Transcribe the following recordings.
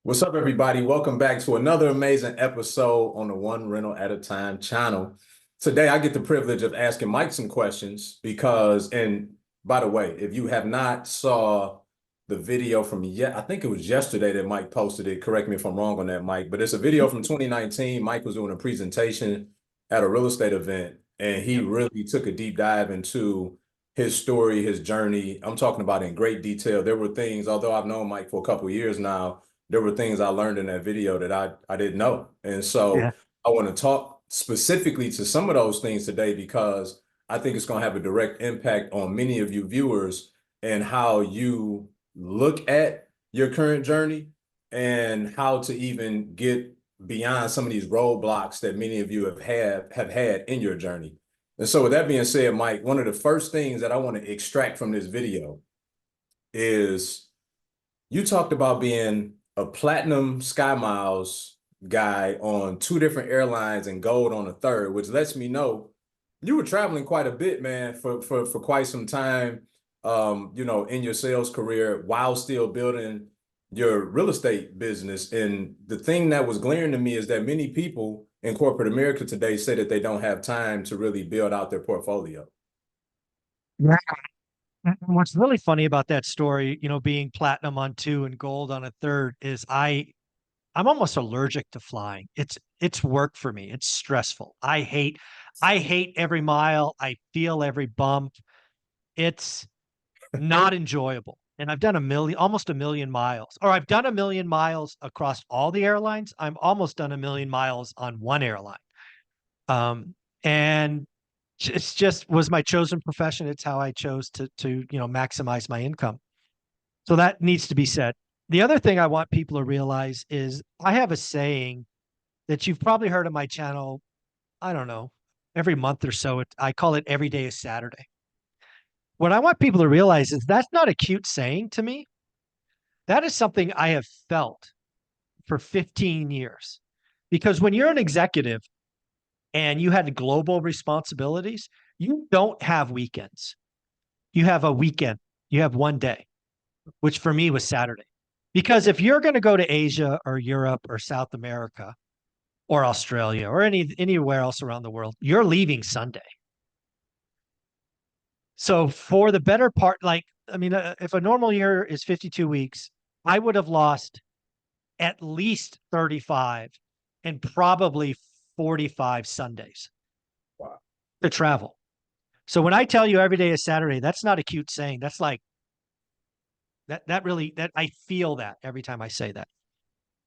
What's up, everybody? Welcome back to another amazing episode on the One Rental at a Time channel. Today, I get the privilege of asking Mike some questions because, and by the way, if you have not saw the video from yet, I think it was yesterday that Mike posted it. Correct me if I'm wrong on that, Mike, but it's a video from 2019. Mike was doing a presentation at a real estate event, and he really took a deep dive into his story, his journey. I'm talking about in great detail. There were things, although I've known Mike for a couple of years now, there were things I learned in that video that I didn't know. And Yeah. so I want to talk specifically to some of those things today because I think it's going to have a direct impact on many of you viewers and how you look at your current journey and how to even get beyond some of these roadblocks that many of you have had in your journey. And so with that being said, Mike, one of the first things that I want to extract from this video is you talked about being a platinum Sky Miles guy on two different airlines and gold on a third, which lets me know you were traveling quite a bit, man, for quite some time, in your sales career while still building your real estate business. And the thing that was glaring to me is that many people in corporate America today say that they don't have time to really build out their portfolio. Yeah. And what's really funny about that story, being platinum on two and gold on a third is I'm almost allergic to flying. It's work for me. It's stressful. I hate every mile. I feel every bump. It's not enjoyable. And I've done almost a million miles, or I've done a million miles across all the airlines. I'm almost done a million miles on one airline. And it's just was my chosen profession. It's how I chose to maximize my income. So that needs to be said. The other thing I want people to realize is I have a saying that you've probably heard on my channel. I don't know, every month or so. I call it every day is Saturday. What I want people to realize is that's not a cute saying to me. That is something I have felt for 15 years. Because when you're an executive and you had global responsibilities, you don't have weekends. You have a weekend. You have one day, which for me was Saturday. Because if you're going to go to Asia or Europe or South America or Australia or anywhere else around the world, you're leaving Sunday. So for the better part, if a normal year is 52 weeks, I would have lost at least 35 and probably 45 Sundays Wow. to travel. So when I tell you every day is Saturday, that's not a cute saying. That's like that I feel that every time I say that.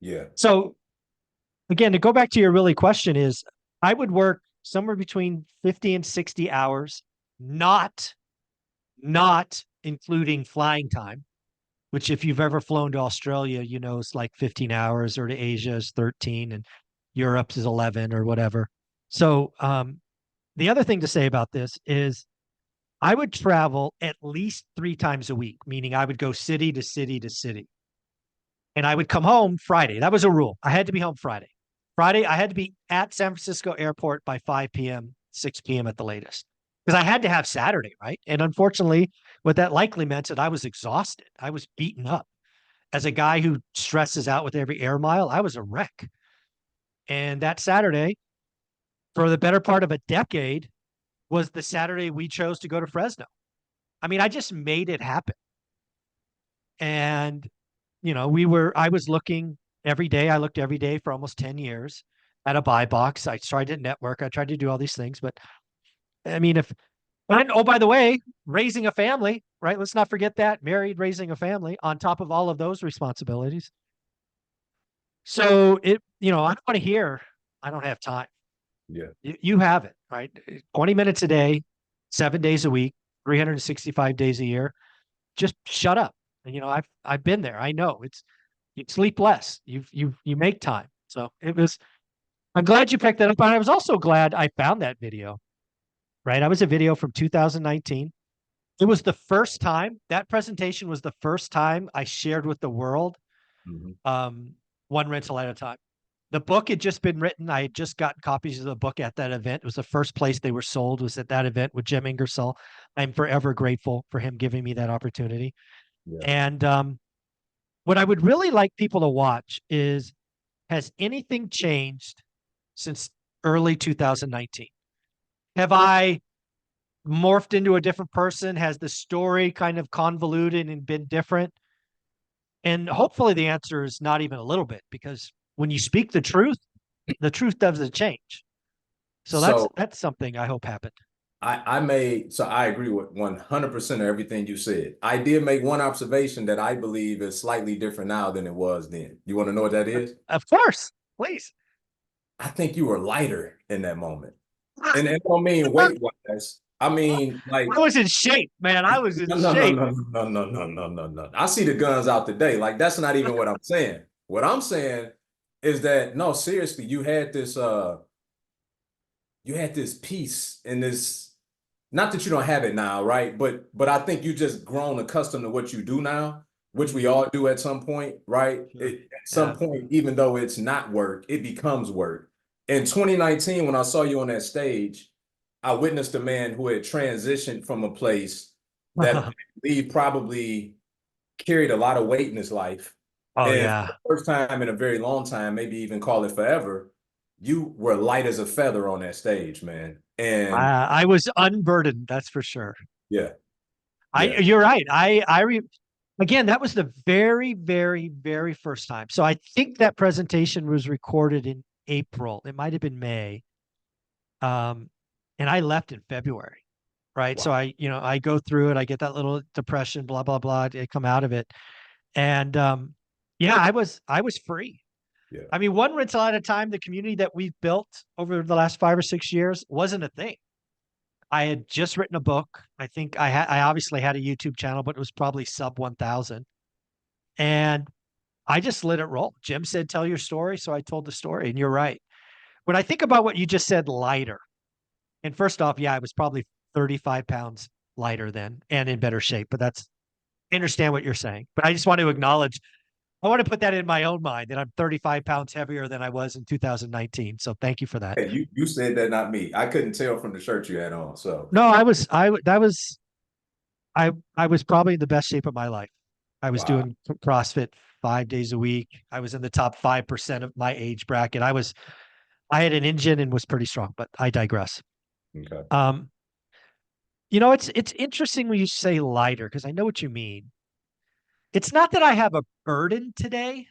Yeah. So again, to go back to your really question is I would work somewhere between 50 and 60 hours, not including flying time, which if you've ever flown to Australia, it's like 15 hours, or to Asia is 13 and Europe is 11 or whatever. So the other thing to say about this is I would travel at least 3 times a week, meaning I would go city to city to city. And I would come home Friday. That was a rule. I had to be home Friday. Friday, I had to be at San Francisco airport by 5 p.m., 6 p.m. at the latest. Because I had to have Saturday, right? And unfortunately, what that likely meant that I was exhausted. I was beaten up. As a guy who stresses out with every air mile, I was a wreck. And that Saturday, for the better part of a decade, was the Saturday we chose to go to Fresno. I mean, I just made it happen. And, I was looking every day. I looked every day for almost 10 years at a buy box. I tried to network. I tried to do all these things. But I mean, and oh, by the way, raising a family, right? Let's not forget that married, raising a family on top of all of those responsibilities. So I don't want to hear, I don't have time. Yeah. You have it, right? 20 minutes a day, 7 days a week, 365 days a year. Just shut up. And I've been there. I know you sleep less. You make time. So I'm glad you picked that up. And I was also glad I found that video, right? I was a video from 2019. It was the first time that presentation was the first time I shared with the world Mhm. one rental at a time. The book had just been written. I had just gotten copies of the book at that event. It was the first place they were sold was at that event with Jim Ingersoll. I'm forever grateful for him giving me that opportunity. Yeah. And what I would really like people to watch is, has anything changed since early 2019? Have I morphed into a different person? Has the story kind of convoluted and been different? And hopefully the answer is not even a little bit, because when you speak the truth doesn't change. So So that's something I hope happened. so I agree with 100% of everything you said. I did make one observation that I believe is slightly different now than it was then. You want to know what that is? Of course, please. I think you were lighter in that moment. And I don't mean weight wise. I mean, I like, was in shape, man. I was in no, no, no, shape. no, no, no, no, no, no, no. I see the guns out today. Like, that's not even what I'm saying. What I'm saying is that, no, seriously, you had this peace and this, not that you don't have it now, right? But I think you just grown accustomed to what you do now, which we all do at some point, right? Sure. At some Yeah. point, even though it's not work, it becomes work. In 2019, when I saw you on that stage, I witnessed a man who had transitioned from a place that I believe probably carried a lot of weight in his life. Oh And for yeah. the first time in a very long time, maybe even call it forever, you were light as a feather on that stage, man. And I was unburdened, that's for sure. yeah, I yeah. You're right. Again, that was the very, very, very first time. So I think that presentation was recorded in April. It might have been May. Um, and I left in February, right? So Wow. I go through it, I get that little depression, blah, blah, blah. I come out of it. And yeah, I was free. Yeah. I mean, one rental at a time, the community that we've built over the last 5 or 6 years wasn't a thing. I had just written a book. I think I obviously had a YouTube channel, but it was probably sub 1,000. And I just let it roll. Jim said, tell your story. So I told the story. And you're right. When I think about what you just said, lighter, and first off, yeah, I was probably 35 pounds lighter then and in better shape, but I understand what you're saying. But I just want to acknowledge, I want to put that in my own mind that I'm 35 pounds heavier than I was in 2019. So thank you for that. Hey, you said that, not me. I couldn't tell from the shirt you had on. So No, that was, I was probably in the best shape of my life. I was wow. doing CrossFit 5 days a week. I was in the top 5% of my age bracket. I had an engine and was pretty strong, but I digress. Okay. Um, it's interesting when you say lighter because I know what you mean. It's not that I have a burden today.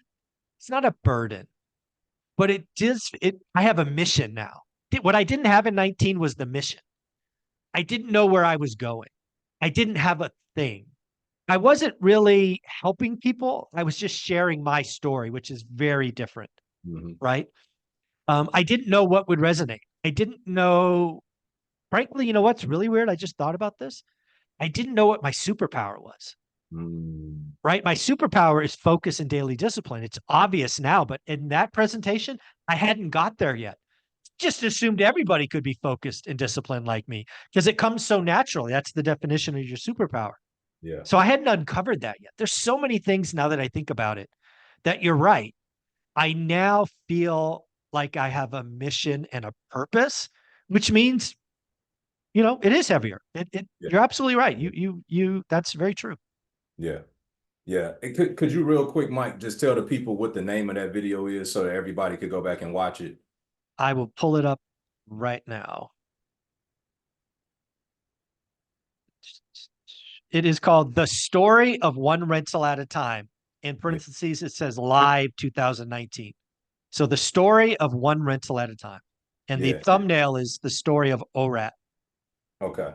It's not a burden, but I have a mission now. What I didn't have in 19 was the mission. I didn't know where I was going. I didn't have a thing. I wasn't really helping people. I was just sharing my story, which is very different, Mhm. right? I didn't know what would resonate. I didn't know, frankly, you know what's really weird? I just thought about this. I didn't know what my superpower was, Mm. right? My superpower is focus and daily discipline. It's obvious now, but in that presentation, I hadn't got there yet. Just assumed everybody could be focused and disciplined like me because it comes so naturally. That's the definition of your superpower. Yeah. So I hadn't uncovered that yet. There's so many things now that I think about it that you're right. I now feel like I have a mission and a purpose, which means, it is heavier. Yeah. You're absolutely right. That's very true. Yeah. Yeah. Could you real quick, Mike, just tell the people what the name of that video is so that everybody could go back and watch it? I will pull it up right now. It is called The Story of One Rental at a Time. In Yeah. parentheses, it says live 2019. So the story of one rental at a time. And the Yeah. thumbnail is the story of ORaaT. Okay.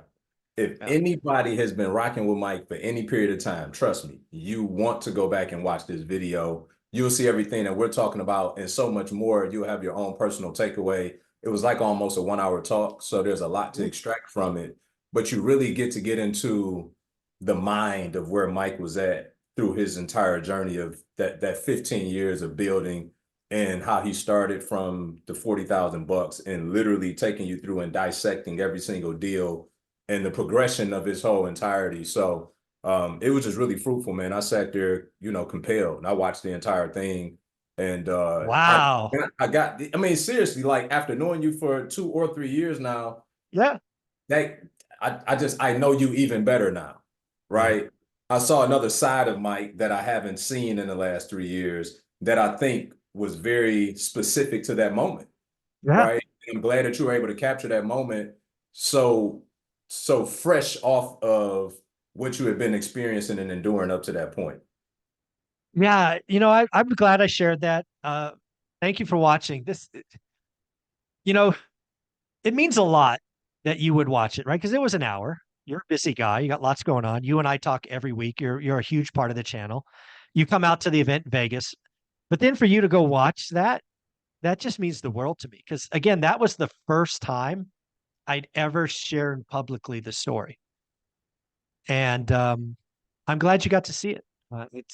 If Yeah. anybody has been rocking with Mike for any period of time, trust me, you want to go back and watch this video. You'll see everything that we're talking about and so much more. You'll have your own personal takeaway. It was like almost a 1 hour talk, so there's a lot to extract from it, but you really get into the mind of where Mike was at through his entire journey of that 15 years of building and how he started from the 40,000 bucks and literally taking you through and dissecting every single deal and the progression of his whole entirety. So it was just really fruitful, man. I sat there, compelled, and I watched the entire thing. And Wow. I mean, seriously, like after knowing you for 2 or 3 years now, Yeah. that I know you even better now, Yeah. right? I saw another side of Mike that I haven't seen in the last 3 years that I think was very specific to that moment, Yeah. right? I'm glad that you were able to capture that moment so so fresh off of what you had been experiencing and enduring up to that point. Yeah. I'm glad I shared that. Thank you for watching this. You know, it means a lot that you would watch it, right? Because it was an hour. You're a busy guy. You got lots going on. You and I talk every week. You're a huge part of the channel. You come out to the event in Vegas, but then for you to go watch that, that just means the world to me. Because again, that was the first time I'd ever shared publicly the story, and I'm glad you got to see it.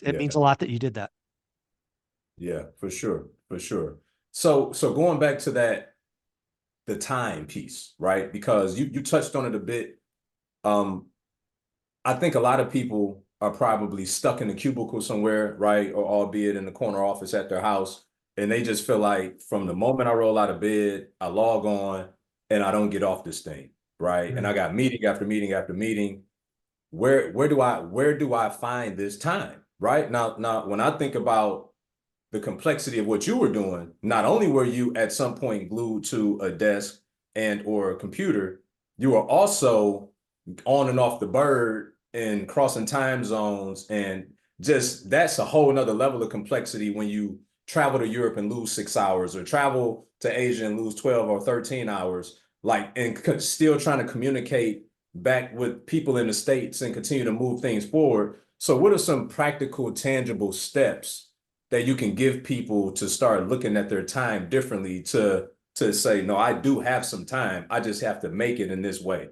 It means Yeah, a lot that you did that. yeah, for sure, for sure. So going back to that, the time piece, right? Because you touched on it a bit. Um, I think a lot of people are probably stuck in a cubicle somewhere, right? Or albeit in the corner office at their house. And they just feel like from the moment I roll out of bed, I log on and I don't get off this thing, right? And I Mm. got meeting after meeting after meeting. Where do I find this time? Right? Now when I think about the complexity of what you were doing, not only were you at some point glued to a desk and or a computer, you were also on and off the bird and crossing time zones. And just that's a whole nother level of complexity when you travel to Europe and lose 6 hours or travel to Asia and lose 12 or 13 hours, like, and still trying to communicate back with people in the States and continue to move things forward. So what are some practical, tangible steps that you can give people to start looking at their time differently to say, no, I do have some time. I just have to make it in this way.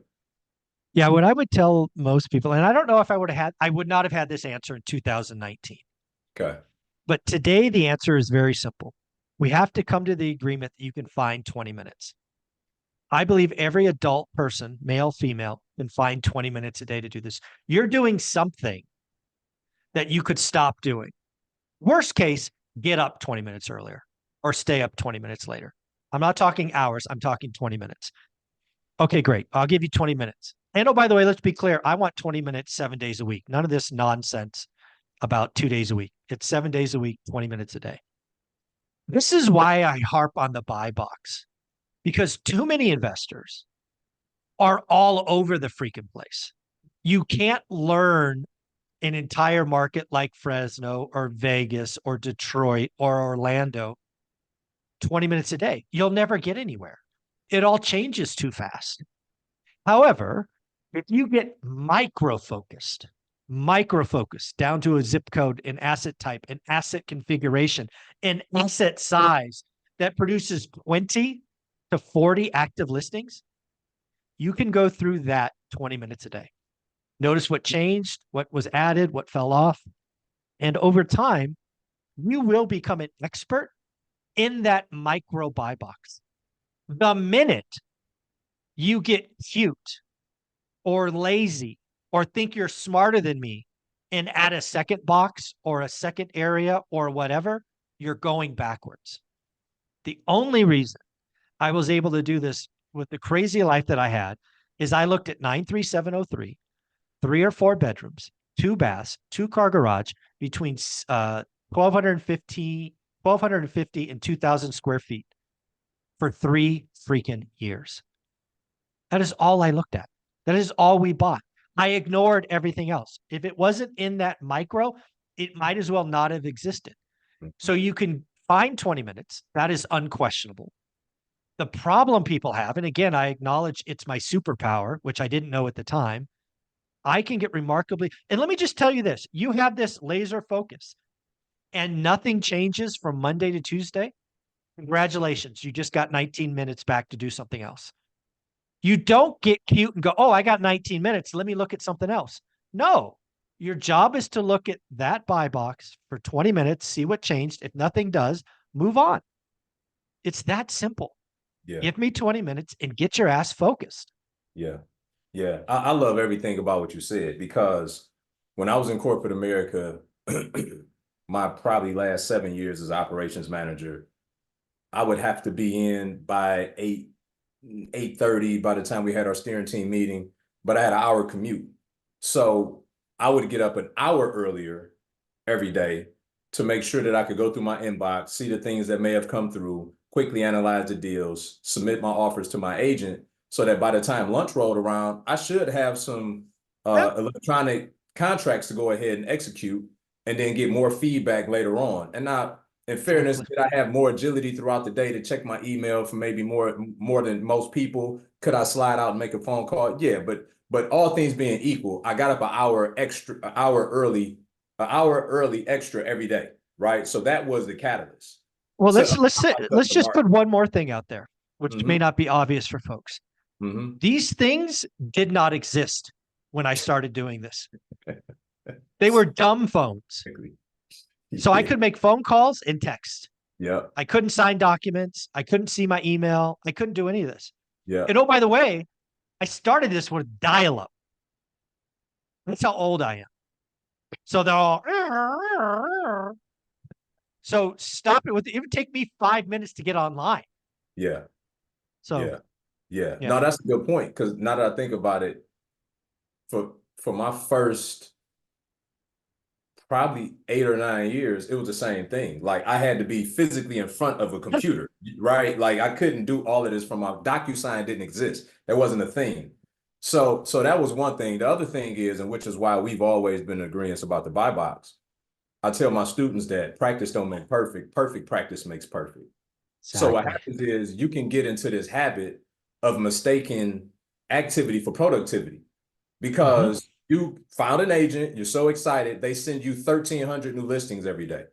Yeah, what I would tell most people, and I don't know if I would not have had this answer in 2019. Okay. But today, the answer is very simple. We have to come to the agreement that you can find 20 minutes. I believe every adult person, male, female, can find 20 minutes a day to do this. You're doing something that you could stop doing. Worst case, get up 20 minutes earlier or stay up 20 minutes later. I'm not talking hours, I'm talking 20 minutes. Okay, great. I'll give you 20 minutes. And oh, by the way, let's be clear. I want 20 minutes, 7 days a week. None of this nonsense about 2 days a week. It's 7 days a week, 20 minutes a day. This is why I harp on the buy box because too many investors are all over the freaking place. You can't learn an entire market like Fresno or Vegas or Detroit or Orlando 20 minutes a day. You'll never get anywhere. It all changes too fast. However, if you get micro focused down to a zip code, an asset type, an asset configuration, an asset size that produces 20 to 40 active listings, you can go through that 20 minutes a day. Notice what changed, what was added, what fell off. And over time, you will become an expert in that micro buy box. The minute you get cute or lazy or think you're smarter than me and add a second box or a second area or whatever, you're going backwards. The only reason I was able to do this with the crazy life that I had is I looked at 93703, 3 or 4 bedrooms, 2 baths, 2 car garage between 1,250 and 2,000 square feet for 3 freaking years. That is all I looked at. That is all we bought. I ignored everything else. If it wasn't in that micro, it might as well not have existed. So you can find 20 minutes. That is unquestionable. The problem people have, and again, I acknowledge it's my superpower, which I didn't know at the time. I can get remarkably, and let me just tell you this, you have this laser focus and nothing changes from Monday to Tuesday. Congratulations. You just got 19 minutes back to do something else. You don't get cute and go, oh, I got 19 minutes. Let me look at something else. No, your job is to look at that buy box for 20 minutes, see what changed. If nothing does, move on. It's that simple. Yeah. Give me 20 minutes and get your ass focused. Yeah. Yeah. I love everything about what you said because when I was in corporate America, my probably last 7 years as operations manager, I would have to be in by 8:30 by the time we had our steering team meeting, but I had an hour commute. So I would get up an hour earlier every day to make sure that I could go through my inbox, see the things that may have come through, quickly analyze the deals, submit my offers to my agent so that by the time lunch rolled around, I should have some Yeah, electronic contracts to go ahead and execute and then get more feedback later on. And now, in fairness, exactly. did I have more agility throughout the day to check my email for maybe more than most people? Could I slide out and make a phone call? Yeah, but all things being equal, I got up an hour early extra every day, right? So that was the catalyst Well, to let's the just market. put one more thing out there, which may Mm-hmm. not be obvious for folks. Mm-hmm. These things did not exist when I started doing this. They were dumb phones. So I Yeah. could make phone calls and text. Yeah. I couldn't sign documents. I couldn't see my email. I couldn't do any of this. Yeah. And oh, by the way, I started this with dial up. That's how old I am. So they're all, so stop it with, it would take me 5 minutes to get online. Yeah. So, Yeah. Yeah. yeah. No, that's a good point. Because now that I think about it, for my first probably 8 or 9 years, it was the same thing. Like I had to be physically in front of a computer, right? Like I couldn't do all of this from my DocuSign didn't exist. That wasn't a thing. So that was one thing. The other thing is, and which is why we've always been in agreement about the buy box. I tell my students that practice don't make perfect. Perfect practice makes perfect. So what Exactly. happens is you can get into this habit of mistaking activity for productivity Mm-hmm. because you found an agent, you're so excited, they send you 1,300 new listings every day.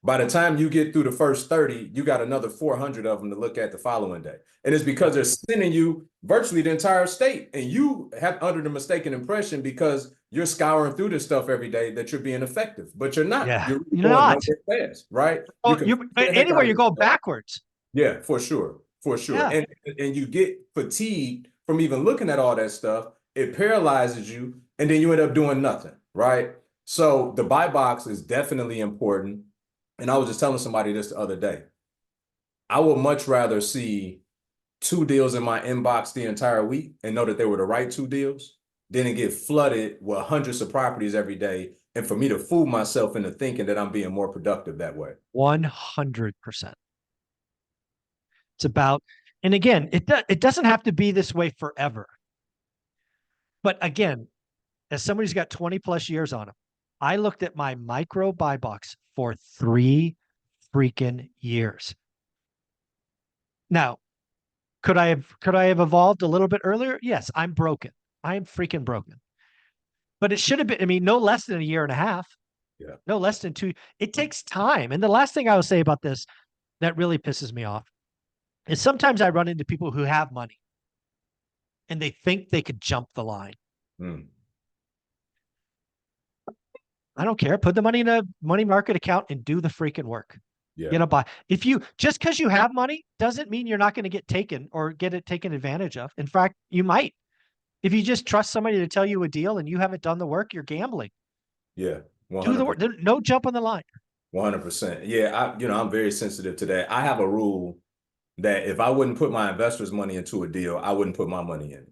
By the time you get through the first 30, you got another 400 of them to look at the following day. And it's because Yep. they're sending you virtually the entire state. And you have under the mistaken impression because you're scouring through this stuff every day that you're being effective, but you're not. Yeah. You're really You're going not. nowhere fast, right? You're Well, you confusing the heck anywhere out of you go yourself. backwards. Yeah, for sure. For sure. Yeah. And you get fatigued from even looking at all that stuff. It paralyzes you, and then you end up doing nothing, right? So the buy box is definitely important. And I was just telling somebody this the other day. I would much rather see two deals in my inbox the entire week and know that they were the right two deals than to get flooded with hundreds of properties every day and for me to fool myself into thinking that I'm being more productive that way. 100%. It's about, and again, it doesn't have to be this way forever. But again, as somebody who's got 20 plus years on him, I looked at my micro buy box for 3 freaking years. Now, could I have evolved a little bit earlier? Yes, I'm broken. I am freaking broken. But it should have been, I mean, no less than a year and a half, Yeah. no less than two. It takes time. And the last thing I will say about this that really pisses me off is sometimes I run into people who have money and they think they could jump the line. Mm, I don't care. Put the money in a money market account and do the freaking work. yeah. Get a buy. If you just because you have money doesn't mean you're not going to get taken or get it taken advantage of. In fact, you might. If you just trust somebody to tell you a deal and you haven't done the work, you're gambling. Yeah. Do the work. 100%. No jump on the line. 100%. Yeah, I'm very sensitive to that. I have a rule that if I wouldn't put my investors' money into a deal, I wouldn't put my money in.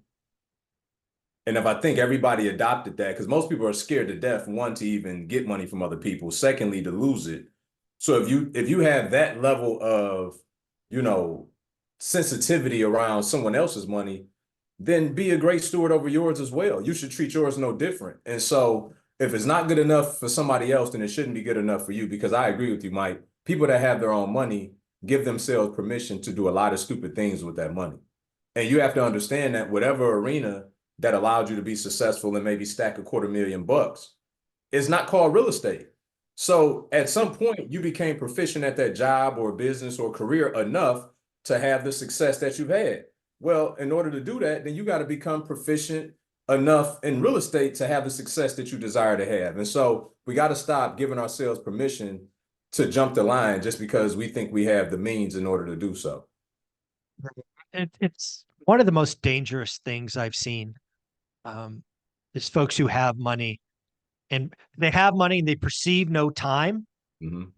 And if I think everybody adopted that, because most people are scared to death, one, to even get money from other people, secondly, to lose it. So if you have that level of, you know, sensitivity around someone else's money, then be a great steward over yours as well. You should treat yours no different. And so if it's not good enough for somebody else, then it shouldn't be good enough for you. Because I agree with you, Mike. People that have their own money give themselves permission to do a lot of stupid things with that money. And you have to understand that whatever arena that allowed you to be successful and maybe stack $250,000 is not called real estate. So at some point, you became proficient at that job or business or career enough to have the success that you've had. Well, in order to do that, then you got to become proficient enough in real estate to have the success that you desire to have. And so we got to stop giving ourselves permission to jump the line just because we think we have the means in order to do so. It's one of the most dangerous things I've seen. Um, is folks who have money and they have money and they perceive no time Mhm.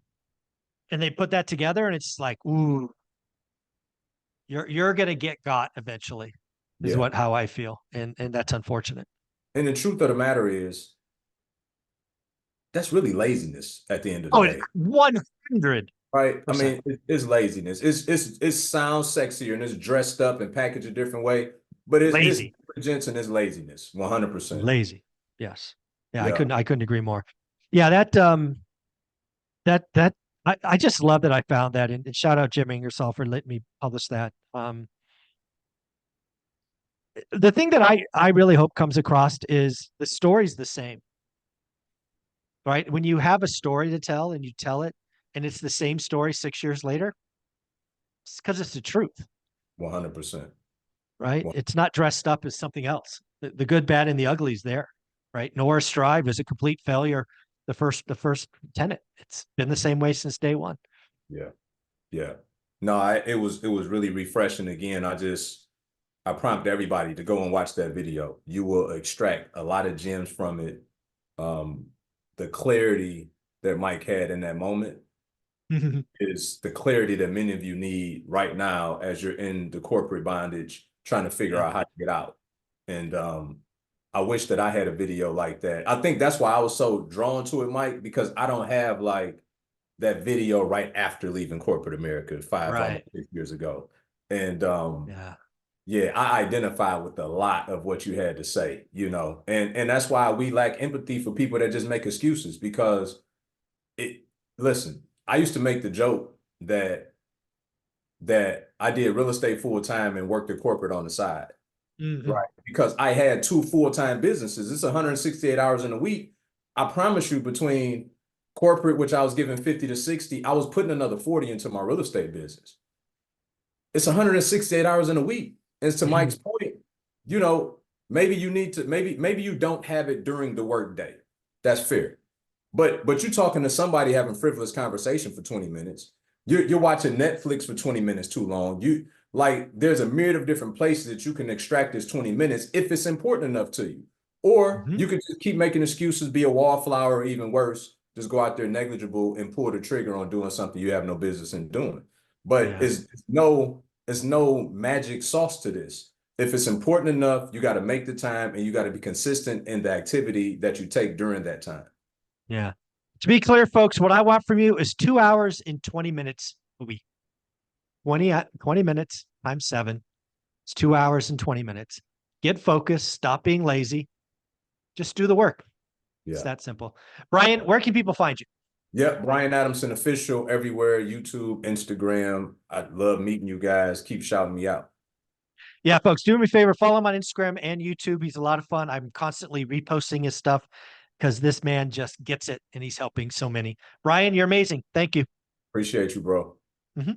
and they put that together and it's like, ooh, you're gonna get got eventually, is Yeah. what how I feel, and that's unfortunate. And the truth of the matter is, that's really laziness at the end of the Oh, day. 100%. Right. I mean, it's laziness. It sounds sexier and it's dressed up and packaged a different way, but it's Lazy, negligence and it's laziness. 100%. lazy. Yes. Yeah, Yeah. I couldn't agree more. Yeah, that I just love that I found that, and shout out Jim Ingersoll for letting me publish that. The thing that I really hope comes across is the story's the same, right? When you have a story to tell and you tell it, and it's the same story 6 years later, it's because it's the truth, 100%. right? It's not dressed up as something else. The good, bad, and the ugly is there, right? Nora Strive was a complete failure. The first tenant. It's been the same way since day one. Yeah. Yeah. No, it was really refreshing again. I prompt everybody to go and watch that video. You will extract a lot of gems from it. Um, the clarity that Mike had in that moment is the clarity that many of you need right now as you're in the corporate bondage, trying to figure Yeah. out how to get out. And I wish that I had a video like that. I think that's why I was so drawn to it, Mike, because I don't have like that video right after leaving corporate America five, Right. almost 6 years ago. And Yeah. yeah, I identify with a lot of what you had to say, and that's why we lack empathy for people that just make excuses because it listen, I used to make the joke that I did real estate full time and worked at corporate on the side. Hmm. Right. Because I had two full-time businesses. It's 168 hours in a week. I promise you, between corporate, which I was giving 50 to 60, I was putting another 40 into my real estate business. It's 168 hours in a week. And to Mike's point, you know, maybe you need to, maybe you don't have it during the workday. That's fair. But you're talking to somebody having frivolous conversation for 20 minutes. You're watching Netflix for 20 minutes too long. You like there's a myriad of different places that you can extract this 20 minutes if it's important enough to you. Or Hmm. you could just keep making excuses, be a wallflower, or even worse, just go out there negligible and pull the trigger on doing something you have no business in doing. But Yeah. it's no magic sauce to this. If it's important enough, you got to make the time and you got to be consistent in the activity that you take during that time. Yeah. To be clear, folks, what I want from you is 2 hours and 20 minutes a week. 20 minutes times seven. It's 2 hours and 20 minutes. Get focused. Stop being lazy. Just do the work. It's Yeah. that simple. Brian, where can people find you? Yep, Brian Adamson official everywhere, YouTube, Instagram. I love meeting you guys. Keep shouting me out. Yeah, folks, do me a favor. Follow him on Instagram and YouTube. He's a lot of fun. I'm constantly reposting his stuff because this man just gets it and he's helping so many. Brian, you're amazing. Thank you. Appreciate you, bro. Mhm.